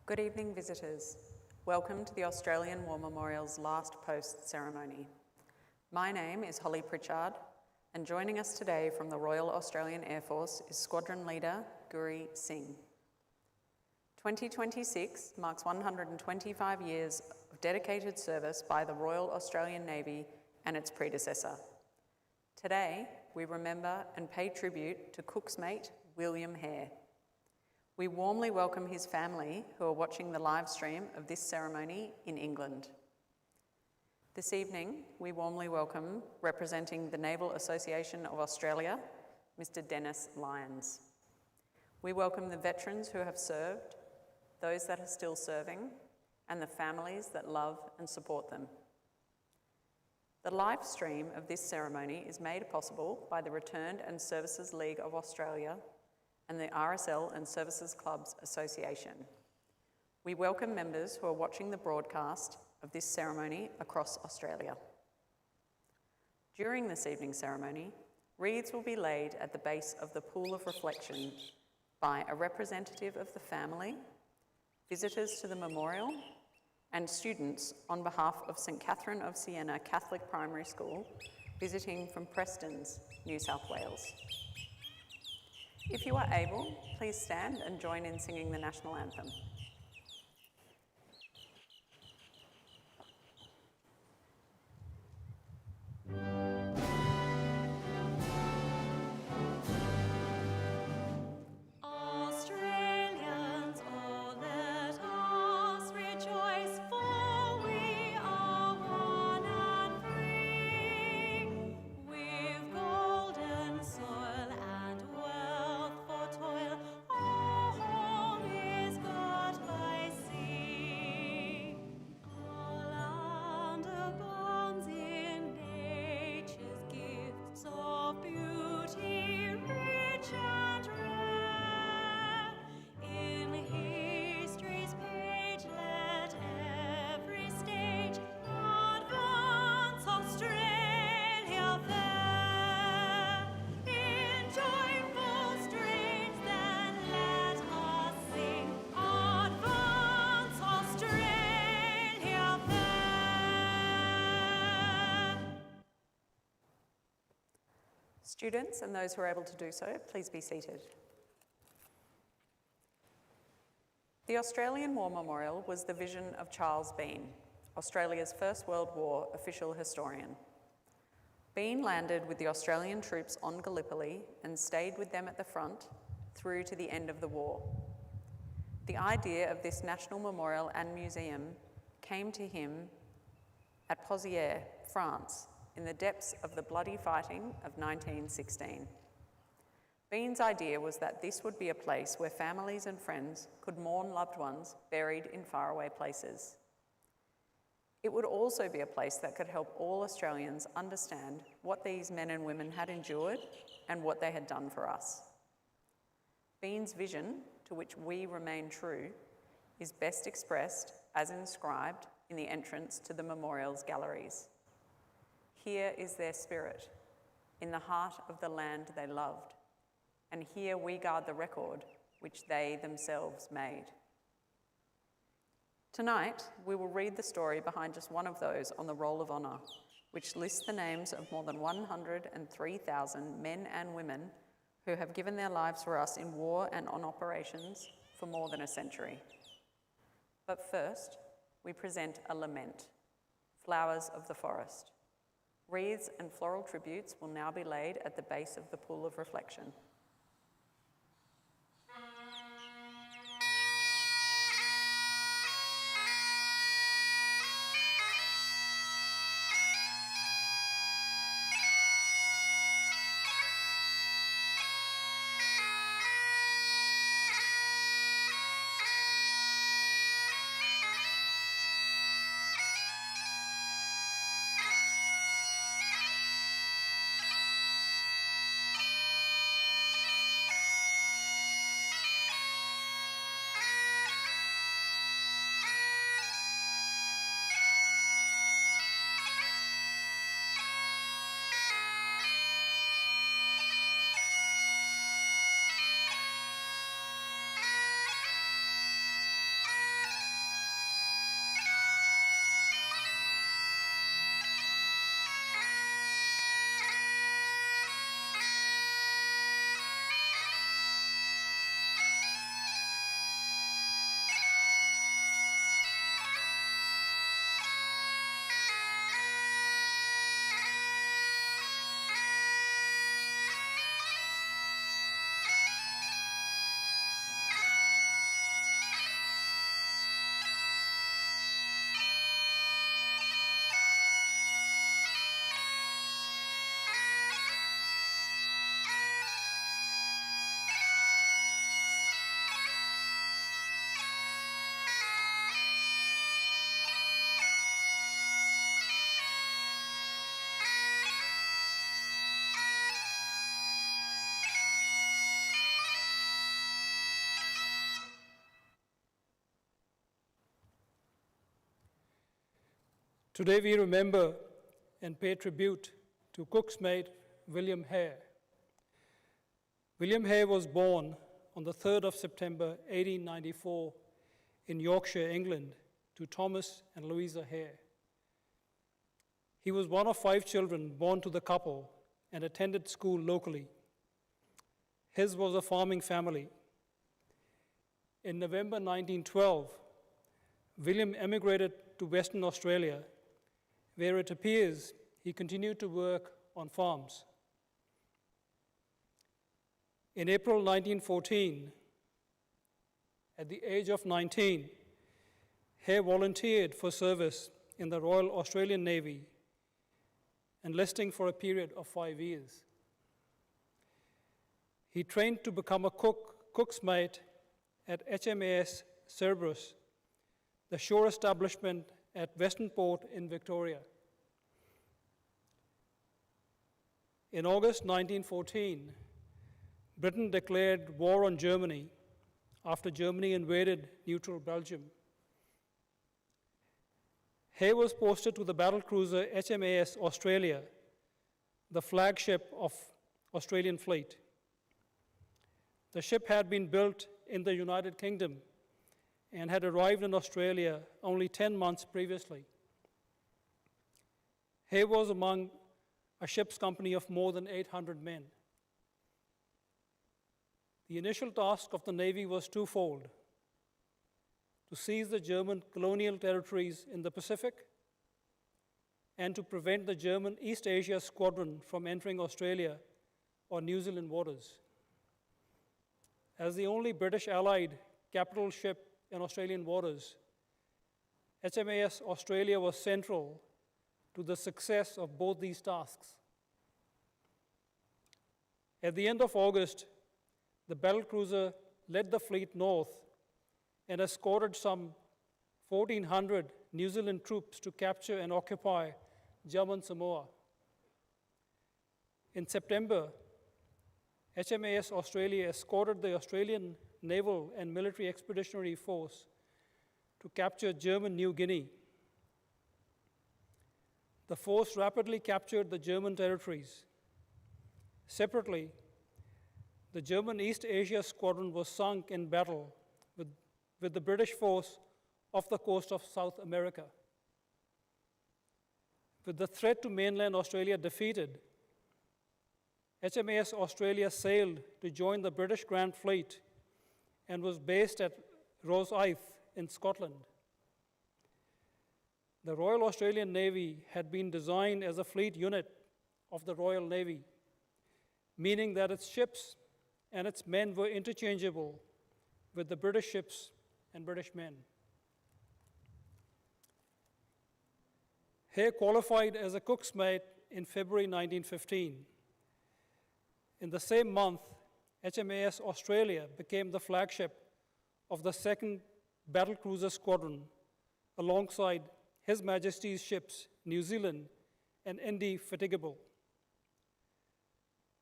Good evening, visitors. Welcome to the Australian War Memorial's last post ceremony. My name is Holly Pritchard, and joining us today from the Royal Australian Air Force is Squadron Leader Guri Singh. 2026 marks 125 years of dedicated service by the Royal Australian Navy and its predecessor. Today, we remember and pay tribute to Cook's mate, William Hare. We warmly welcome his family who are watching the live stream of this ceremony in England. This evening, we warmly welcome, representing the Naval Association of Australia, Mr. Dennis Lyons. We welcome the veterans who have served, those that are still serving, and the families that love and support them. The live stream of this ceremony is made possible by the Returned and Services League of Australia and the RSL and Services Clubs Association. We welcome members who are watching the broadcast of this ceremony across Australia. During this evening's ceremony, wreaths will be laid at the base of the pool of reflection by a representative of the family, visitors to the memorial, and students on behalf of St Catherine of Siena Catholic Primary School visiting from Prestons, New South Wales. If you are able, please stand and join in singing the national anthem. Students and those who are able to do so, please be seated. The Australian War Memorial was the vision of Charles Bean, Australia's First World War official historian. Bean landed with the Australian troops on Gallipoli and stayed with them at the front through to the end of the war. The idea of this national memorial and museum came to him at Pozières, France, in the depths of the bloody fighting of 1916. Bean's idea was that this would be a place where families and friends could mourn loved ones buried in faraway places. It would also be a place that could help all Australians understand what these men and women had endured and what they had done for us. Bean's vision, to which we remain true, is best expressed as inscribed in the entrance to the memorial's galleries. Here is their spirit, in the heart of the land they loved, and here we guard the record which they themselves made. Tonight, we will read the story behind just one of those on the Roll of Honour, which lists the names of more than 103,000 men and women who have given their lives for us in war and on operations for more than a century. But first, we present a lament, Flowers of the Forest. Wreaths and floral tributes will now be laid at the base of the pool of reflection. Today we remember and pay tribute to Cook's mate, William Hare. William Hare was born on the 3rd of September 1894 in Yorkshire, England, to Thomas and Louisa Hare. He was one of 5 children born to the couple and attended school locally. His was a farming family. In November 1912, William emigrated to Western Australia, where it appears he continued to work on farms. In April 1914, at the age of 19, Hare volunteered for service in the Royal Australian Navy, enlisting for a period of 5 years. He trained to become a cook's mate at HMAS Cerberus, the shore establishment at Western Port in Victoria. In August 1914, Britain declared war on Germany after Germany invaded neutral Belgium. Hare was posted to the battlecruiser HMAS Australia, the flagship of Australian fleet. The ship had been built in the United Kingdom and had arrived in Australia only 10 months previously. Hare was among a ship's company of more than 800 men. The initial task of the Navy was twofold: to seize the German colonial territories in the Pacific and to prevent the German East Asia Squadron from entering Australia or New Zealand waters. As the only British Allied capital ship in Australian waters, HMAS Australia was central to the success of both these tasks. At the end of August, the battlecruiser led the fleet north and escorted some 1,400 New Zealand troops to capture and occupy German Samoa. In September, HMAS Australia escorted the Australian Naval and Military Expeditionary Force to capture German New Guinea. The force rapidly captured the German territories. Separately, the German East Asia Squadron was sunk in battle with the British force off the coast of South America. With the threat to mainland Australia defeated, HMAS Australia sailed to join the British Grand Fleet and was based at Rosyth in Scotland. The Royal Australian Navy had been designed as a fleet unit of the Royal Navy, meaning that its ships and its men were interchangeable with the British ships and British men. Hare qualified as a cook's mate in February 1915. In the same month, HMAS Australia became the flagship of the 2nd Battlecruiser Squadron, alongside His Majesty's ships New Zealand and Indefatigable.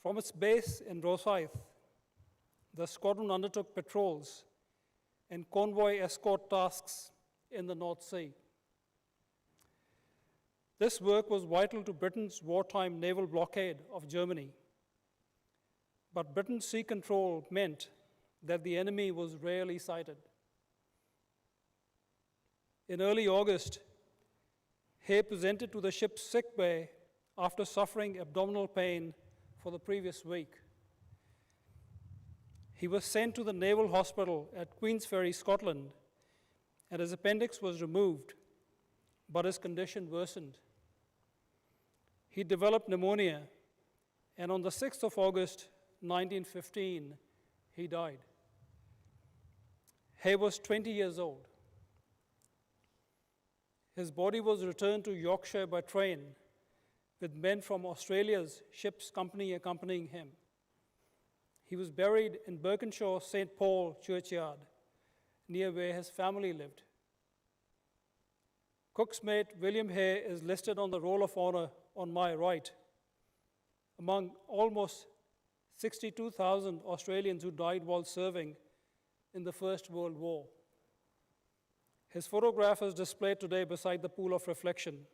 From its base in Rosyth, the squadron undertook patrols and convoy escort tasks in the North Sea. This work was vital to Britain's wartime naval blockade of Germany. But Britain's sea control meant that the enemy was rarely sighted. In early August, Hare presented to the ship's sick bay after suffering abdominal pain for the previous week. He was sent to the Naval Hospital at Queensferry, Scotland, and his appendix was removed, but his condition worsened. He developed pneumonia, and on the 6th of August, 1915, he died. Hare was 20 years old. His body was returned to Yorkshire by train, with men from Australia's ship's company accompanying him. He was buried in Birkenshaw St. Paul churchyard, near where his family lived. Cook's mate William Hare is listed on the Roll of Honour on my right, among almost 62,000 Australians who died while serving in the First World War. His photograph is displayed today beside the pool of reflection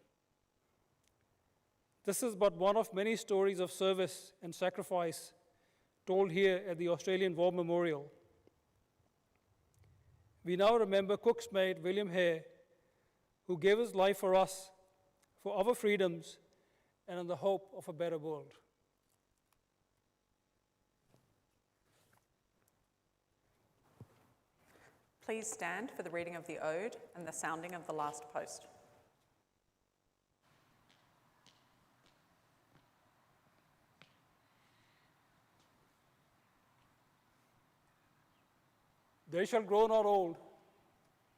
This is but one of many stories of service and sacrifice told here at the Australian War Memorial. We now remember Cook's mate William Hare, who gave his life for us, for our freedoms, and in the hope of a better world. Please stand for the reading of the Ode and the sounding of the last post. They shall grow not old,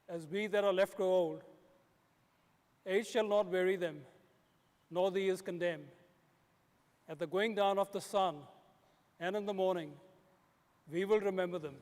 as we that are left grow old. Age shall not weary them, nor the years condemn. At the going down of the sun and in the morning, we will remember them.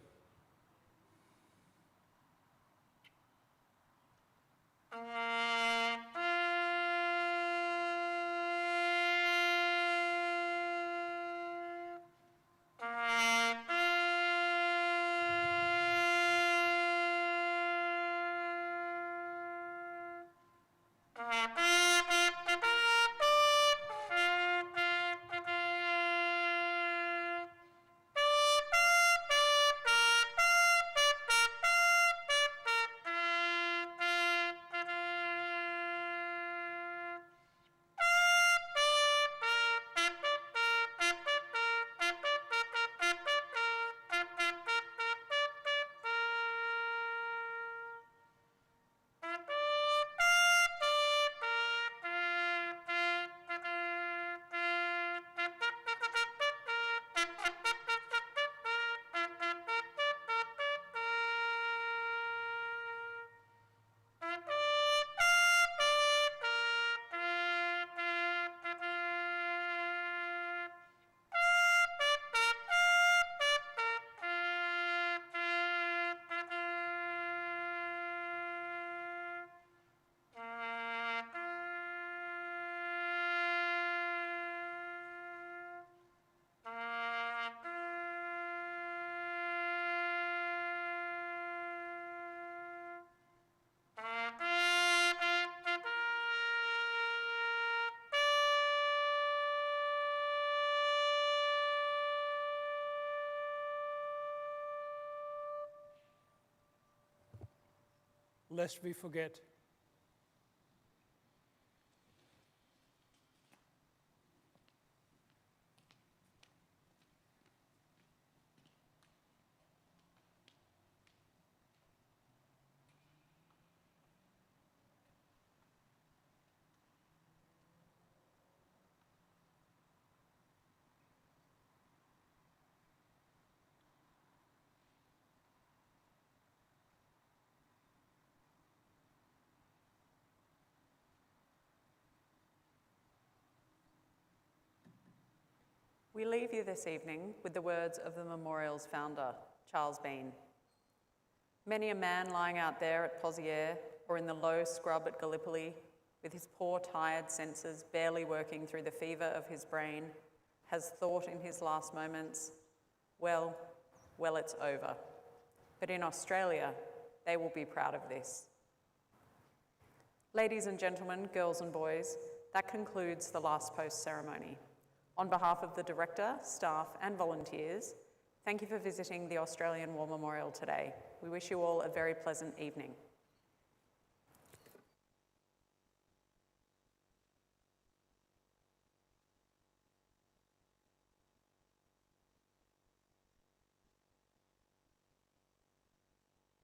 Lest we forget. We leave you this evening with the words of the memorial's founder, Charles Bean. Many a man lying out there at Poziere or in the low scrub at Gallipoli, with his poor tired senses barely working through the fever of his brain, has thought in his last moments, well, it's over. But in Australia, they will be proud of this. Ladies and gentlemen, girls and boys, that concludes the last post ceremony. On behalf of the Director, staff and volunteers, thank you for visiting the Australian War Memorial today. We wish you all a very pleasant evening.